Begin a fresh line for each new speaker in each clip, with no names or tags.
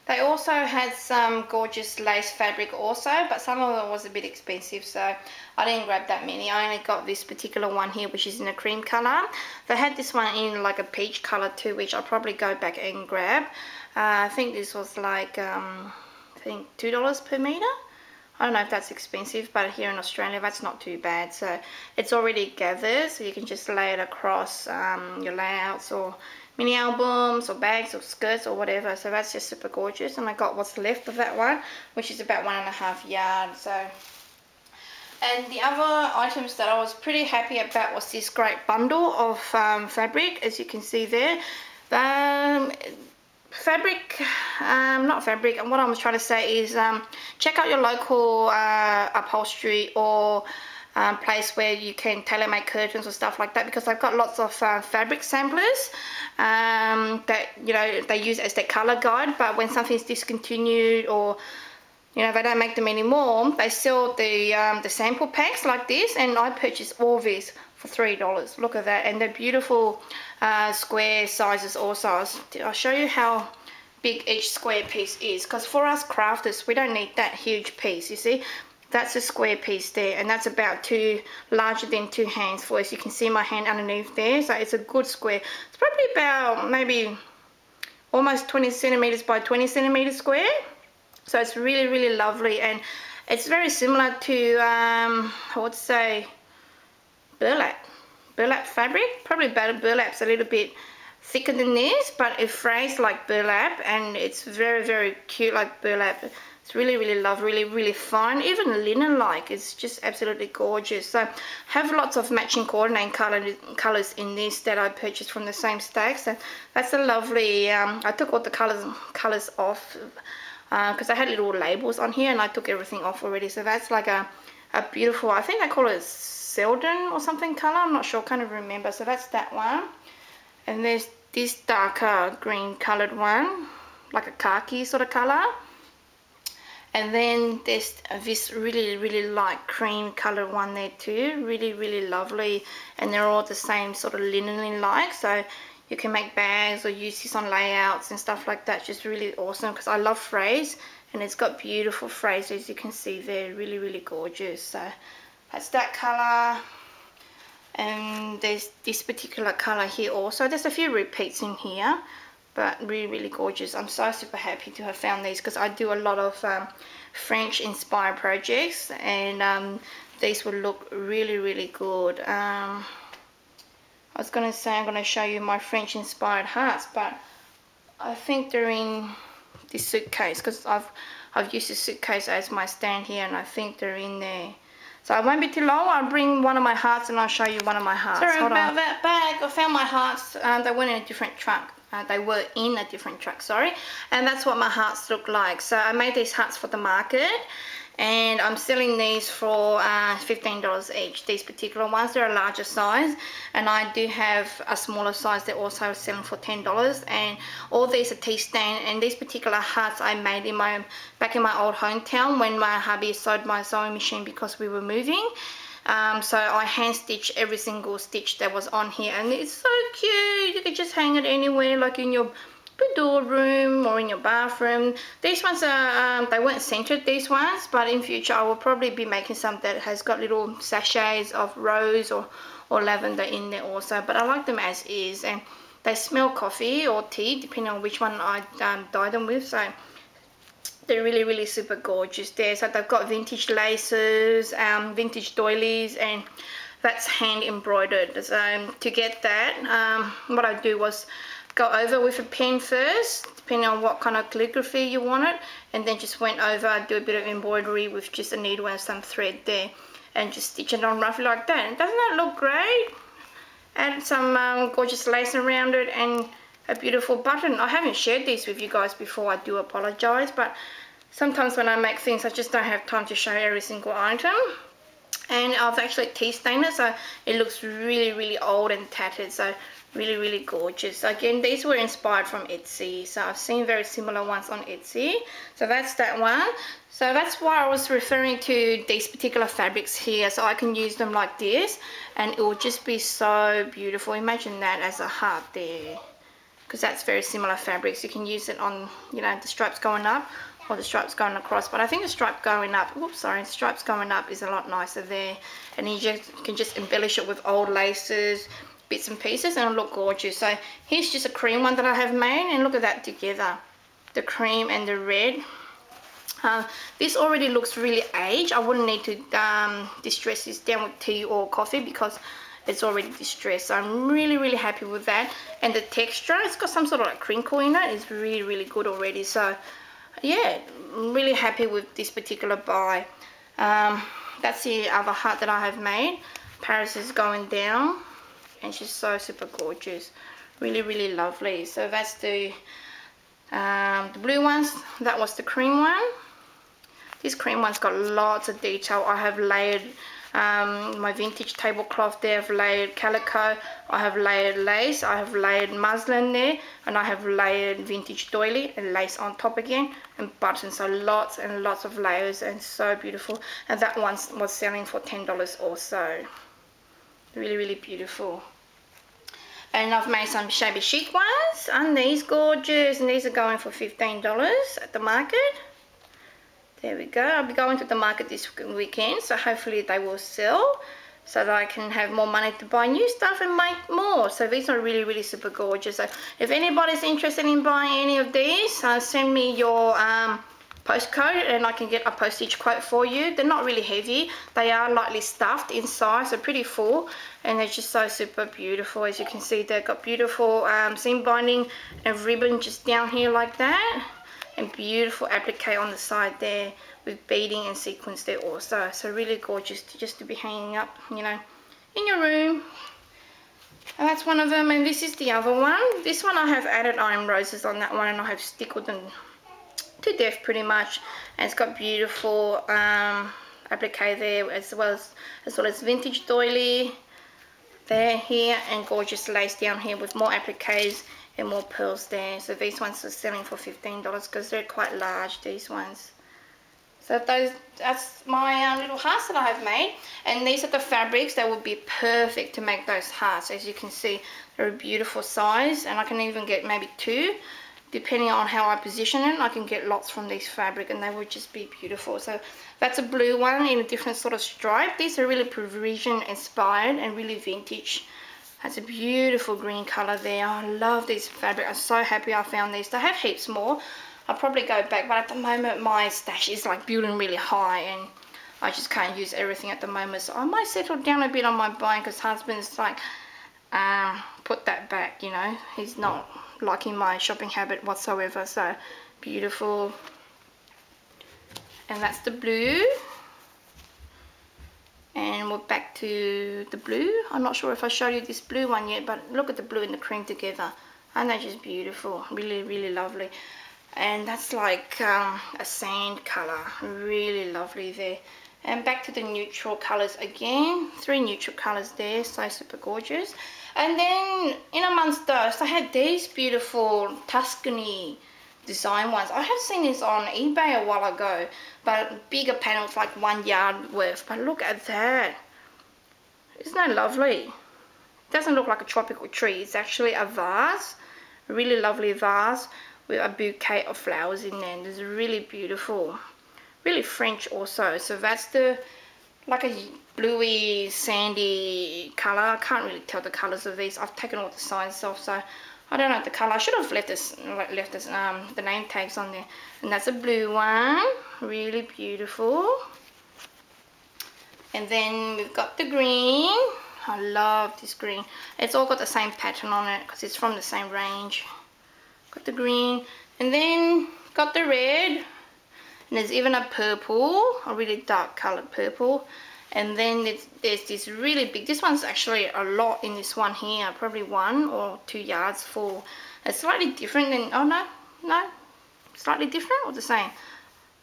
They also had some gorgeous lace fabric also, but some of it was a bit expensive, so I didn't grab that many. I only got this particular one here, which is in a cream colour. They had this one in like a peach colour too, which I'll probably go back and grab. I think this was like, I think $2 per metre. I don't know if that's expensive, but here in Australia that's not too bad. So it's already gathered, so you can just lay it across your layouts or mini albums or bags or skirts or whatever. So that's just super gorgeous. And I got what's left of that one, which is about 1.5 yards. So, and the other items that I was pretty happy about was this great bundle of fabric, as you can see there. Not fabric, and what I was trying to say is check out your local upholstery or place where you can tailor-make curtains or stuff like that, because I've got lots of fabric samplers that, you know, they use as their colour guide, but when something's discontinued or, you know, they don't make them anymore, they sell the sample packs like this, and I purchased all these for $3. Look at that, and they're beautiful square sizes also. I'll show you how big each square piece is, because for us crafters, we don't need that huge piece. You see, that's a square piece there, and that's about larger than 2 hands full. As you can see my hand underneath there, so it's a good square. It's probably about maybe almost 20 centimeters by 20 centimeters square. So it's really, really lovely, and it's very similar to I would say burlap fabric. Probably burlap's a little bit thicker than this, but it frays like burlap, and it's very, very cute like burlap. It's really, really lovely, really fine, even linen like. It's just absolutely gorgeous. So I have lots of matching coordinating colors in this that I purchased from the same stack. So that's a lovely, I took all the colors off because I had little labels on here, and I took everything off already. So that's like a beautiful, I think they call it Selden or something color, I'm not sure, can't even remember. So that's that one, and there's this darker green colored one, like a khaki sort of color, and then there's this really, really light cream colored one there too, really, really lovely, and they're all the same sort of linen like, so you can make bags or use this on layouts and stuff like that. Just really awesome, because I love frays, and it's got beautiful frays as you can see there, really, really gorgeous. So that's that colour, and there's this particular colour here also. There's a few repeats in here, but really, really gorgeous. I'm so super happy to have found these, because I do a lot of French inspired projects, and these would look really, really good. I was going to say I'm going to show you my French inspired hearts, but I think they're in this suitcase, because I've used this suitcase as my stand here, and I think they're in there. So I won't be too long. I'll bring one of my hearts and I'll show you one of my hearts. Sorry about that bag. I found my hearts. They went in a different truck. They were in a different truck, sorry. And that's what my hearts look like. So I made these hearts for the market, and I'm selling these for $15 each. These particular ones, they're a larger size, and I do have a smaller size that also selling for $10. And all these are tea stain, and these particular hearts I made in back in my old hometown when my hubby sold my sewing machine because we were moving. So I hand stitched every single stitch that was on here, and it's so cute. You could just hang it anywhere, like in your boudoir room or in your bathroom. These ones are they weren't centered, these ones, but in future I will probably be making some that has got little sachets of rose or lavender in there also, but I like them as is, and they smell coffee or tea depending on which one I dye them with. So they're really, really super gorgeous there. So they've got vintage laces, vintage doilies, and that's hand embroidered. So to get that, what I do was go over with a pen first, depending on what kind of calligraphy you want it, and then just went over, do a bit of embroidery with just a needle and some thread there, and just stitch it on roughly like that. And doesn't that look great? Added some gorgeous lace around it and a beautiful button. I haven't shared these with you guys before, I do apologize, but sometimes when I make things I just don't have time to show every single item. And I've actually tea stained it, so it looks really, really old and tattered, so really, really gorgeous. Again, these were inspired from Etsy, so I've seen very similar ones on Etsy. So that's that one. So that's why I was referring to these particular fabrics here, so I can use them like this and it will just be so beautiful. Imagine that as a heart there. because that's very similar fabrics. You can use it on, you know, the stripes going up or the stripes going across, but I think the stripe going up, oops, sorry, the stripes going up is a lot nicer there, and you can just embellish it with old laces, bits and pieces, and it'll look gorgeous. So here's just a cream one that I have made, and look at that together, the cream and the red. This already looks really aged. I wouldn't need to distress this down with tea or coffee because it's already distressed. So I'm really happy with that, and the texture, it's got some sort of like crinkle in it. It's really good already. So yeah, I'm really happy with this particular buy. That's the other heart that I have made. Paris is going down, and she's so super gorgeous, really lovely. So that's the blue ones. That was the cream one. This cream one's got lots of detail. I have layered my vintage tablecloth there, I've layered calico, I have layered lace, I have layered muslin there, and I have layered vintage doily and lace on top again, and buttons. So lots and lots of layers, and so beautiful. And that one was selling for $10 also. Really beautiful. And I've made some shabby chic ones, and these gorgeous, and these are going for $15 at the market. There we go. I'll be going to the market this weekend, so hopefully they will sell so that I can have more money to buy new stuff and make more. So these are really super gorgeous. So if anybody's interested in buying any of these, send me your postcode and I can get a postage quote for you. They're not really heavy. They are lightly stuffed inside, so pretty full, and they're just so super beautiful. As you can see, they've got beautiful seam binding and ribbon just down here like that. And beautiful applique on the side there with beading and sequins there also. So really gorgeous just to be hanging up, you know, in your room. And that's one of them, and this is the other one. This one I have added iron roses on that one, and I have stickled them to death pretty much. And it's got beautiful applique there, as well as vintage doily there, here, and gorgeous lace down here with more appliques and more pearls there. So these ones are selling for $15 because they're quite large, these ones. So that's my little hearts that I have made, and these are the fabrics that would be perfect to make those hearts. As you can see, they're a beautiful size, and I can even get maybe 2 depending on how I position it. I can get lots from this fabric, and they would just be beautiful. So that's a blue one in a different sort of stripe. These are really Parisian inspired and really vintage. That's a beautiful green colour there. I love this fabric. I'm so happy I found these. They have heaps more. I'll probably go back, but at the moment my stash is like building really high, and I just can't use everything at the moment. So I might settle down a bit on my buying, because husband's like, put that back, you know. He's not liking my shopping habit whatsoever. So beautiful. And that's the blue. And we're back to the blue. I'm not sure if I showed you this blue one yet, but look at the blue and the cream together. And they're just beautiful. Really lovely. And that's like a sand colour. Really lovely there. And back to the neutral colours again. 3 neutral colours there. So super gorgeous. And then in amongst those, I had these beautiful Tuscany design ones. I have seen this on eBay a while ago, but bigger panels, like 1 yard worth. But look at that. Isn't that lovely? It doesn't look like a tropical tree. It's actually a vase, a really lovely vase with a bouquet of flowers in there. And it's really beautiful, really French also. So that's the like a bluey sandy color. I can't really tell the colors of these. I've taken all the signs off, so I don't know the color. I should have left this the name tags on there. And that's a blue one, really beautiful. And then we've got the green. I love this green. It's all got the same pattern on it because it's from the same range. Got the green, and then got the red, and there's even a purple, a really dark colored purple. And then there's this really big, this one's actually a lot in this one here, probably 1 or 2 yards full. It's slightly different than, oh no, slightly different or the same?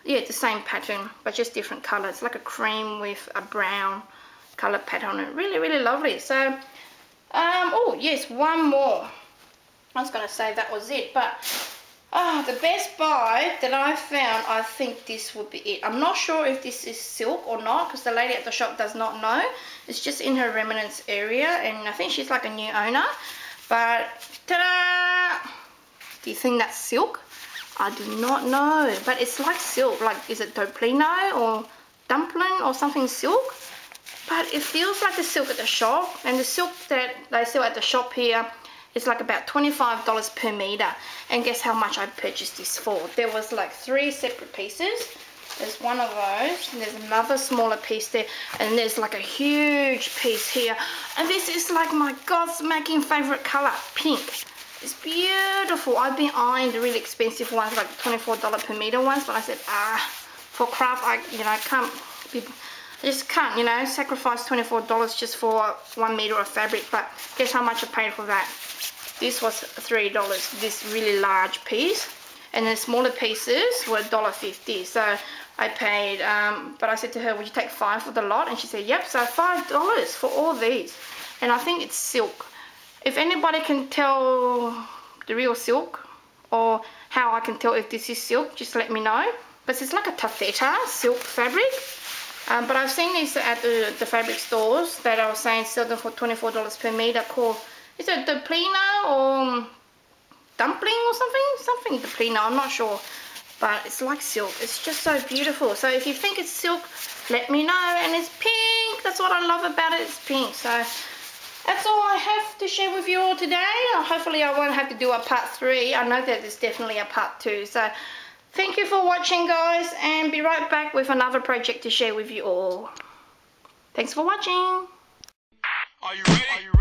Yeah, the same pattern, but just different colors. It's like a cream with a brown color pattern on it. Really lovely. So, oh yes, one more. I was going to say that was it, but the best buy that I found, I think this would be it. I'm not sure if this is silk or not, because the lady at the shop does not know. It's just in her remnants area, and I think she's like a new owner. But ta-da! Do you think that's silk? I do not know, but it's like silk. Like, is it duplino or dumpling or something silk? But it feels like the silk at the shop, and the silk that they sell at the shop here is like about $25 per meter. And guess how much I purchased this for? There was like 3 separate pieces. There's one of those, and there's another smaller piece there, and there's like a huge piece here. And this is like my gobsmacking favorite color, pink. It's beautiful. I've been eyeing the really expensive ones, like $24 per meter ones, but I said, for craft, I just can't, sacrifice $24 just for 1 meter of fabric. But guess how much I paid for that? This was $3, this really large piece, and the smaller pieces were $1.50. So I paid, but I said to her, would you take 5 for the lot? And she said, yep, so $5 for all these. And I think it's silk. If anybody can tell the real silk, or how I can tell if this is silk, just let me know. But it's like a taffeta silk fabric. But I've seen these at the fabric stores that I was saying sell them for $24 per meter, called, is it duplino or dumpling or something? Something duplino, I'm not sure. But it's like silk. It's just so beautiful. So if you think it's silk, let me know. And it's pink. That's what I love about it. It's pink. So that's all I have to share with you all today. Hopefully I won't have to do a part 3. I know that there's definitely a part 2. So thank you for watching, guys. And be right back with another project to share with you all. Thanks for watching.
Are you ready?